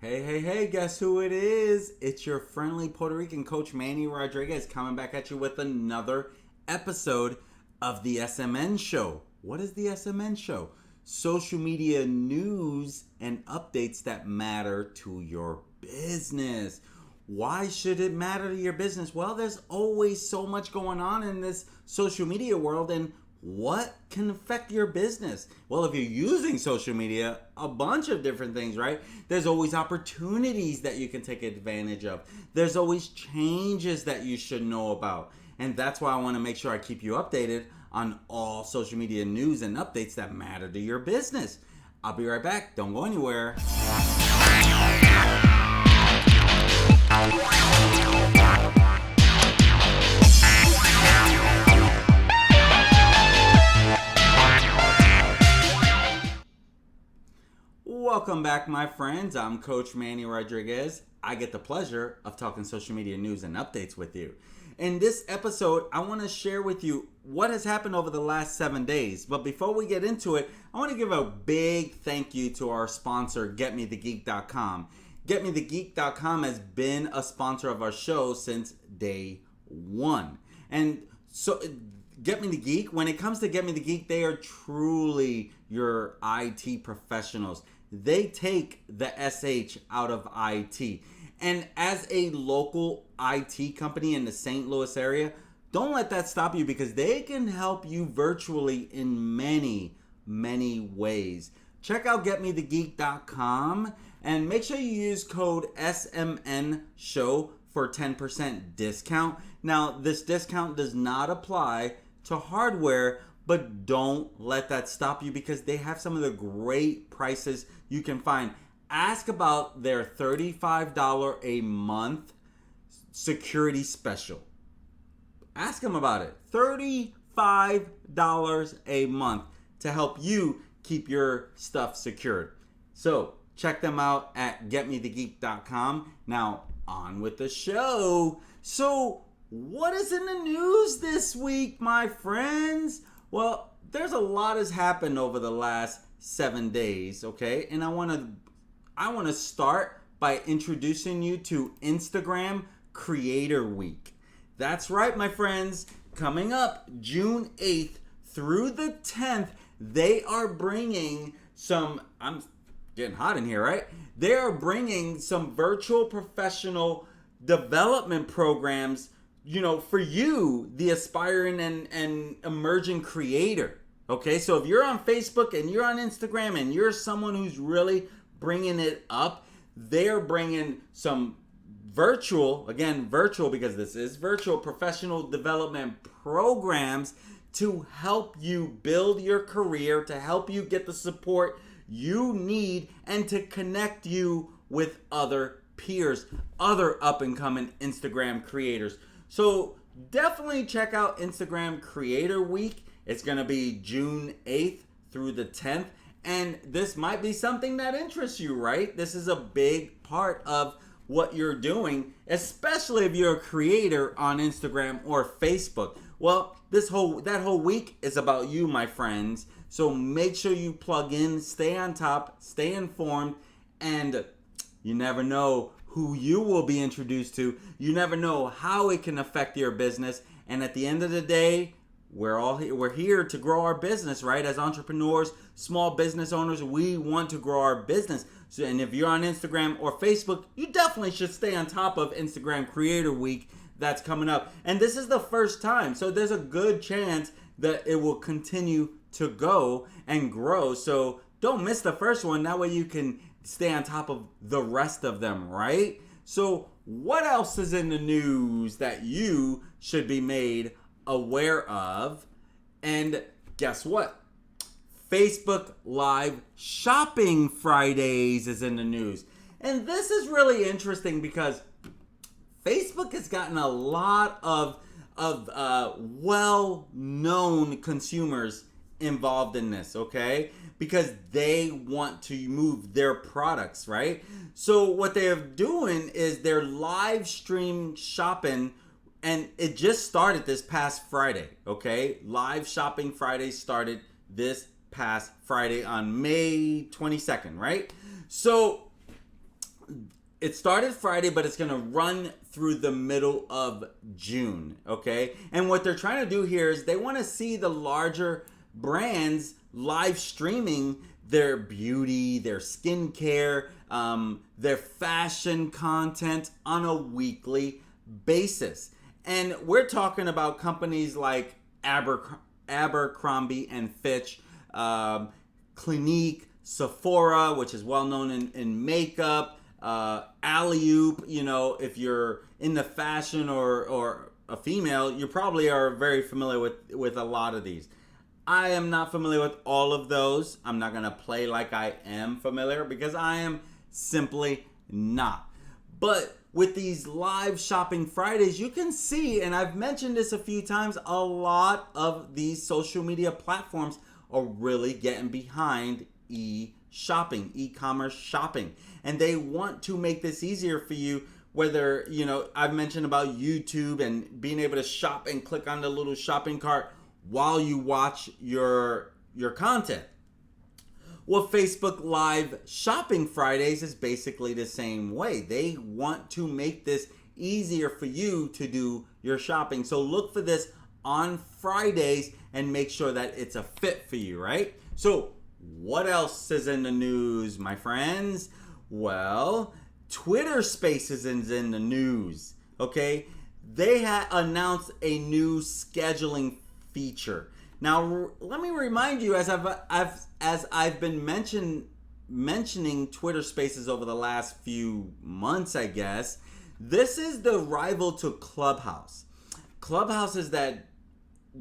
Hey, hey, hey, guess who it is? It's your friendly Puerto Rican coach Manny Rodriguez coming back at you with another episode of the SMN show. What is the SMN show? Social media news and updates that matter to your business. Why should it matter to your business? Well, there's always so much going on in this social media world, and what can affect your business? Well, if you're using social media, a bunch of different things, right? There's always opportunities that you can take advantage of. There's always changes that you should know about. And that's why I want to make sure I keep you updated on all social media news and updates that matter to your business. I'll be right back. Don't go anywhere. Welcome back, my friends. I'm Coach Manny Rodriguez. I get the pleasure of talking social media news and updates with you. In this episode, I want to share with you what has happened over the last 7 days. But before we get into it, I want to give a big thank you to our sponsor, GetMeTheGeek.com. GetMeTheGeek.com has been a sponsor of our show since day one. And so Get Me The Geek, when it comes to Get Me The Geek, they are truly your IT professionals. They take the SH out of IT. And as a local IT company in the St. Louis area, don't let that stop you because they can help you virtually in many, many ways. Check out GetMeTheGeek.com and make sure you use code SMN SHOW for 10% discount. Now, this discount does not apply to hardware, but don't let that stop you because they have some of the great prices you can find. Ask about their $35 a month security special. Ask them about it. $35 a month to help you keep your stuff secured. So check them out at getmethegeek.com. Now on with the show. So what is in the news this week, my friends? Well, there's a lot has happened over the last 7 days, okay? And I want to start by introducing you to Instagram Creator Week. That's right, my friends. Coming up June 8th through the 10th, they are bringing some, I'm getting hot in here, right? They are bringing some virtual professional development programs, you know, for you, the aspiring and emerging creator. Okay, so if you're on Facebook and you're on Instagram and you're someone who's really bringing it up, they're bringing some virtual because this is virtual professional development programs to help you build your career, to help you get the support you need, and to connect you with other peers, other up and coming Instagram creators. So definitely check out Instagram Creator Week. It's going to be June 8th through the 10th. And this might be something that interests you, right? This is a big part of what you're doing, especially if you're a creator on Instagram or Facebook. Well, that whole week is about you, my friends. So make sure you plug in, stay on top, stay informed, and you never know who you will be introduced to. You never know how it can affect your business. And at the end of the day, we're here to grow our business, right? As entrepreneurs, small business owners, we want to grow our business. So, and if you're on Instagram or Facebook, you definitely should stay on top of Instagram Creator Week that's coming up. And this is the first time, so there's a good chance that it will continue to go and grow. So don't miss the first one. That way you can stay on top of the rest of them, right? So what else is in the news that you should be made aware of? And guess what? Facebook Live Shopping Fridays is in the news. And this is really interesting because Facebook has gotten a lot of well-known consumers involved in this, okay? Because they want to move their products, right? So what they're doing is they're live stream shopping, and it just started this past Friday, okay? Live Shopping Friday started this past Friday on May 22nd, right? So it started Friday, but it's going to run through the middle of June, okay? And what they're trying to do here is they want to see the larger brands live streaming their beauty, their skincare, their fashion content on a weekly basis. And we're talking about companies like Abercrombie and Fitch, Clinique, Sephora, which is well known in makeup, Alley-oop. You know, if you're in the fashion or a female, you probably are very familiar with a lot of these. I am not familiar with all of those. I'm not going to play like I am familiar because I am simply not. But with these live shopping Fridays, you can see, and I've mentioned this a few times, a lot of these social media platforms are really getting behind e-shopping, e-commerce shopping. And they want to make this easier for you, whether, you know, I've mentioned about YouTube and being able to shop and click on the little shopping cart while you watch your content. Well, Facebook Live Shopping Fridays is basically the same way. They want to make this easier for you to do your shopping. So look for this on Fridays and make sure that it's a fit for you, right? So what else is in the news, my friends? Well, Twitter Spaces is in the news, okay? They announced a new scheduling feature. Now, let me remind you, as I've been mentioning Twitter Spaces over the last few months, I guess, this is the rival to Clubhouse. Clubhouse is that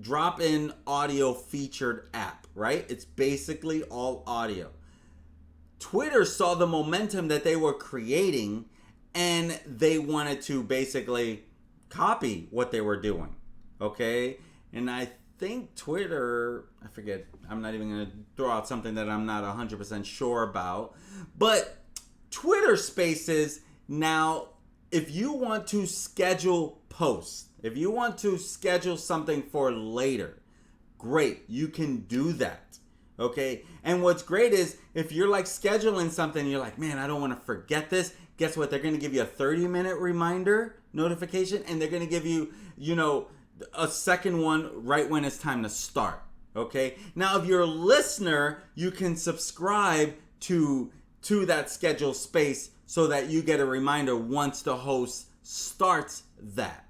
drop-in audio featured app, right? It's basically all audio. Twitter saw the momentum that they were creating, and they wanted to basically copy what they were doing, okay? And I think Twitter, I forget, I'm not even going to throw out something that I'm not 100% sure about, but Twitter Spaces now, if you want to schedule posts, if you want to schedule something for later, great, you can do that, okay? And what's great is if you're like scheduling something, you're like, man, I don't want to forget this. Guess what? They're going to give you a 30-minute reminder notification, and they're going to give you, you know, a second one right when it's time to start, okay? Now, if you're a listener, you can subscribe to that scheduled space so that you get a reminder once the host starts that.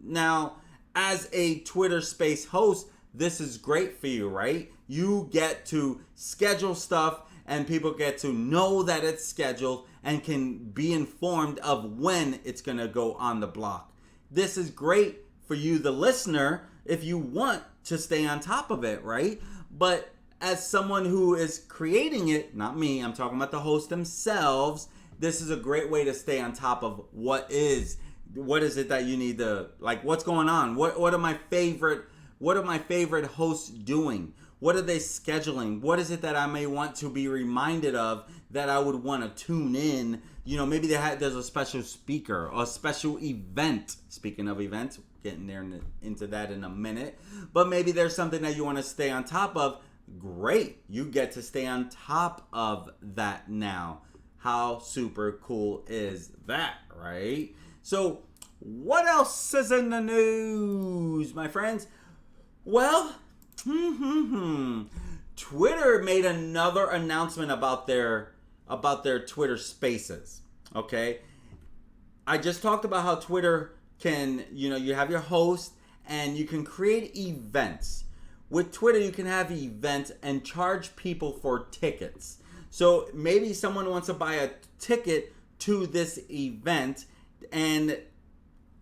Now, as a Twitter Space host, this is great for you, right? You get to schedule stuff and people get to know that it's scheduled and can be informed of when it's going to go on the block. This is great for you, the listener, if you want to stay on top of it, right? But as someone who is creating it, not me, I'm talking about the host themselves, this is a great way to stay on top of what is it that you need to, like, what's going on? What are my favorite hosts doing? What are they scheduling? What is it that I may want to be reminded of that I would want to tune in? You know, maybe there's a special speaker or a special event. Speaking of events, getting there into that in a minute. But maybe there's something that you want to stay on top of. Great. You get to stay on top of that now. How super cool is that, right? So, what else is in the news, my friends? Well, Twitter made another announcement about their Twitter Spaces, okay? I just talked about how Twitter can, you know, you have your host and you can create events. With Twitter, you can have events and charge people for tickets. So maybe someone wants to buy a ticket to this event and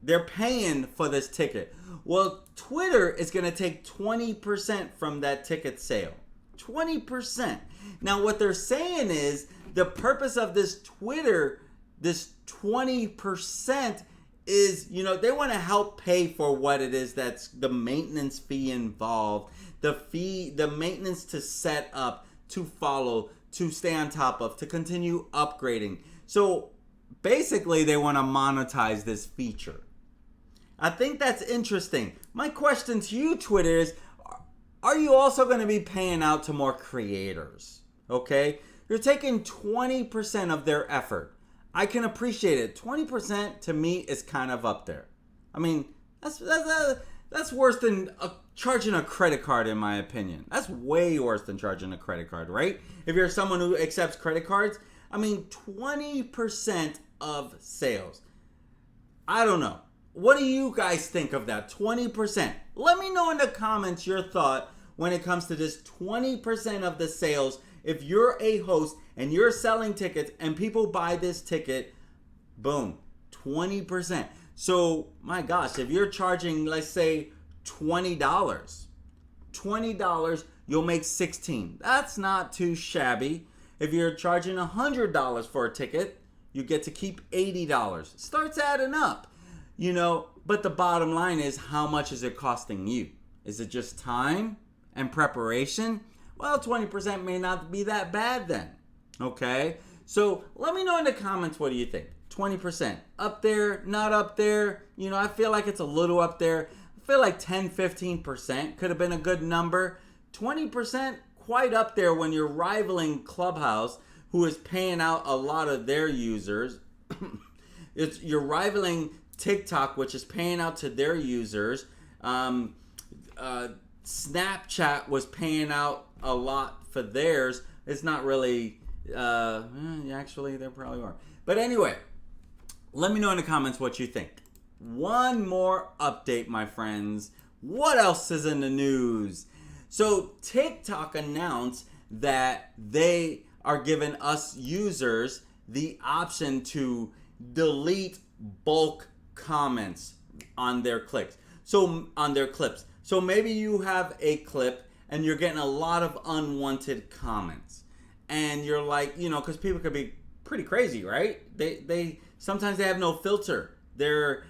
they're paying for this ticket. Well, Twitter is going to take 20% from that ticket sale. 20%. Now, what they're saying is the purpose of this Twitter, this 20% is, you know, they want to help pay for what it is that's the maintenance fee involved, the maintenance to set up, to follow, to stay on top of, to continue upgrading. So basically, they want to monetize this feature. I think that's interesting. My question to you, Twitter, is are you also going to be paying out to more creators? Okay? You're taking 20% of their effort. I can appreciate it. 20% to me is kind of up there. I mean, that's worse than charging a credit card, in my opinion. That's way worse than charging a credit card, right? If you're someone who accepts credit cards, I mean, 20% of sales. I don't know. What do you guys think of that? 20%. Let me know in the comments your thought when it comes to this 20% of the sales. If you're a host and you're selling tickets and people buy this ticket, boom, 20%. So, my gosh, if you're charging, let's say, $20, you'll make $16. That's not too shabby. If you're charging $100 for a ticket, you get to keep $80. Starts adding up, but the bottom line is, how much is it costing you? Is it just time and preparation? Well, 20% may not be that bad then, okay? So let me know in the comments, what do you think? 20%, up there, not up there? I feel like it's a little up there. I feel like 10-15% could have been a good number. 20%, quite up there when you're rivaling Clubhouse, who is paying out a lot of their users. You're rivaling TikTok, which is paying out to their users. Snapchat was paying out a lot for theirs. It's not really, actually, there probably are. But anyway, let me know in the comments what you think. One more update, my friends. What else is in the news? So TikTok announced that they are giving us users the option to delete bulk comments on their clips. So maybe you have a clip and you're getting a lot of unwanted comments. And you're like, because people could be pretty crazy, right? They sometimes they have no filter. They're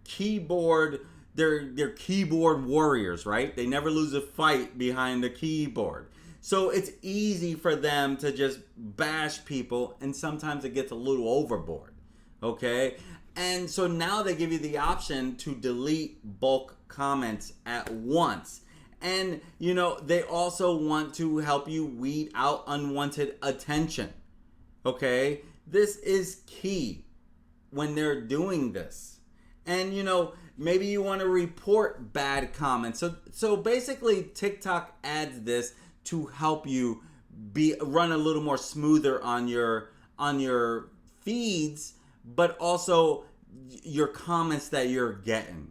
keyboard warriors, right? They never lose a fight behind the keyboard. So it's easy for them to just bash people, and sometimes it gets a little overboard, okay? And so now they give you the option to delete bulk comments at once. And, they also want to help you weed out unwanted attention, okay? This is key when they're doing this. And, maybe you want to report bad comments. So basically, TikTok adds this to help you run a little more smoother on your feeds, but also your comments that you're getting.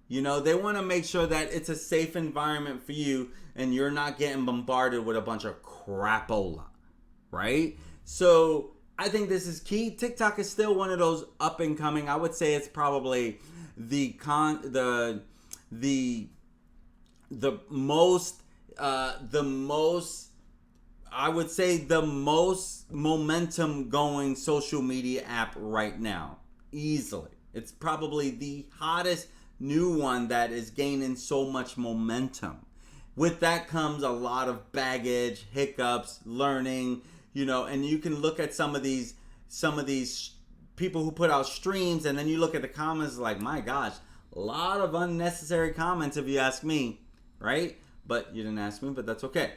They want to make sure that it's a safe environment for you and you're not getting bombarded with a bunch of crapola, right? So I think this is key. TikTok is still one of those up and coming. I would say it's probably the most momentum going social media app right now, easily. It's probably the hottest new one that is gaining so much momentum. With that comes a lot of baggage, hiccups, learning, and you can look at some of these people who put out streams, and then you look at the comments like, my gosh, a lot of unnecessary comments if you ask me, right? But you didn't ask me, but that's okay.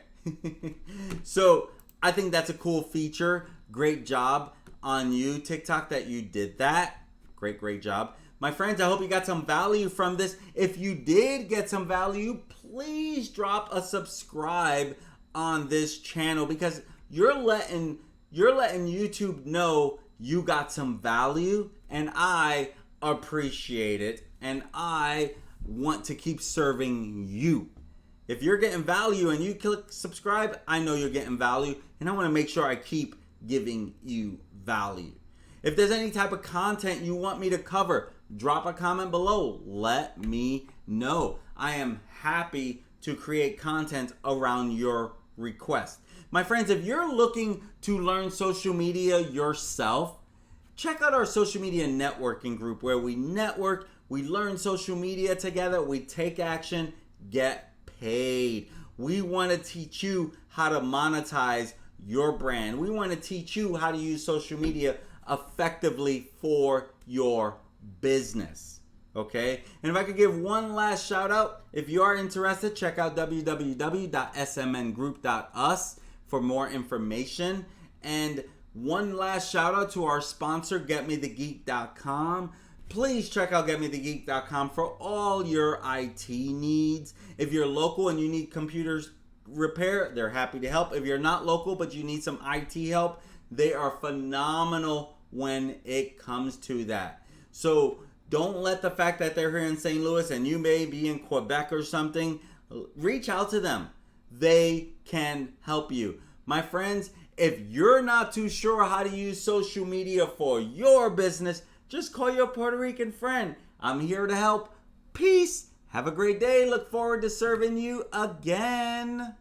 So I think that's a cool feature. Great job on you, TikTok, that you did that. Great job. My friends, I hope you got some value from this. If you did get some value, please drop a subscribe on this channel, because you're letting YouTube know you got some value, and I appreciate it, and I want to keep serving you. If you're getting value and you click subscribe, I know you're getting value, and I want to make sure I keep giving you value. If there's any type of content you want me to cover, drop a comment below. Let me know. I am happy to create content around your request. My friends, if you're looking to learn social media yourself, check out our social media networking group, where we network, we learn social media together, we take action, get paid. We want to teach you how to monetize your brand. We want to teach you how to use social media effectively for your business. Okay? And if I could give one last shout out, if you are interested, check out www.smngroup.us for more information. And one last shout out to our sponsor, GetMeTheGeek.com. Please check out GetMeTheGeek.com for all your IT needs. If you're local and you need computers repair, they're happy to help. If you're not local but you need some IT help, they are phenomenal when it comes to that. So don't let the fact that they're here in St. Louis and you may be in Quebec or something, reach out to them. They can help you. My friends, if you're not too sure how to use social media for your business, just call your Puerto Rican friend. I'm here to help. Peace. Have a great day. Look forward to serving you again.